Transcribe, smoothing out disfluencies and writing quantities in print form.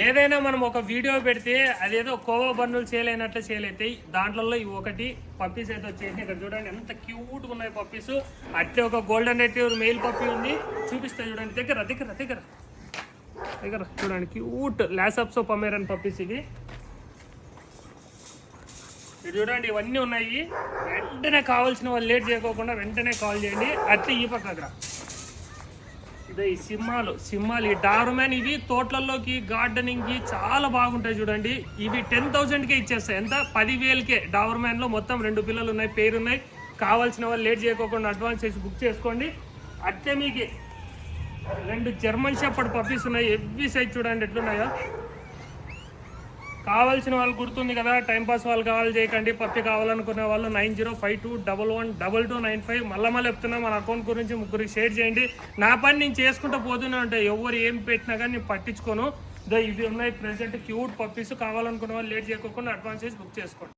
ఏదైనా మనం ఒక వీడియో పెడితే అదేదో కోవా బన్నులు సేల్ అయినట్లు సేల్ అవుతాయి. దాంట్లో ఇవి ఒకటి పప్పీస్ అయితే వచ్చేసి ఇక్కడ చూడండి ఎంత క్యూట్గా ఉన్నాయి పప్పీస్. అట్లే ఒక గోల్డెన్ రెట్రీవర్ మెయిల్ పప్పీ ఉంది, చూపిస్తా చూడండి. దగ్గర దగ్గర దగ్గర దగ్గర చూడండి, క్యూట్ లాసప్సో పొమేరియన్ పప్పీస్ ఇవి. ఇది చూడండి, ఇవన్నీ ఉన్నాయి. వెంటనే కావాల్సిన వాళ్ళు లేట్ చేయకోకుండా వెంటనే కాల్ చేయండి. అట్లే ఈ పక్క దగ్గర ఈ సింహాలు ఈ డార్మెన్ ఇవి తోటలలోకి గార్డెనింగ్కి చాలా బాగుంటాయి చూడండి. ఇవి 10,000కే ఇచ్చేస్తాయి. ఎంత 10,000కే. డార్మెన్లో మొత్తం 2 పిల్లలు ఉన్నాయి, పేరున్నాయి. కావాల్సిన వాళ్ళు లేట్ చేయకోకుండా అడ్వాన్స్ చేసి బుక్ చేసుకోండి. అట్లే మీకు 2 జర్మన్ షెపర్డ్ పప్పీస్ ఉన్నాయి. ఎవ్రీ సైజ్ చూడండి ఎట్లున్నాయో. కావాల్సిన వాళ్ళు గుర్తుంది కదా, టైంపాస్ వాళ్ళు కావాలి చేయకండి. పప్పి కావాలనుకునే వాళ్ళు 9052112295 మళ్ళీ చెప్తున్నా. మన అకౌంట్ గురించి ముగ్గురికి షేర్ చేయండి. నా పని నేను చేసుకుంటూ పోతూనే ఉంటాయి. ఎవరు ఏం పెట్టినా కానీ నేను పట్టించుకోను. ఇవి ఉన్నాయి ప్రెసెంట్ క్యూట్ పప్పీస్. కావాలనుకునే వాళ్ళు లేట్ చేయకుండా అడ్వాన్స్ చేసి బుక్ చేసుకోండి.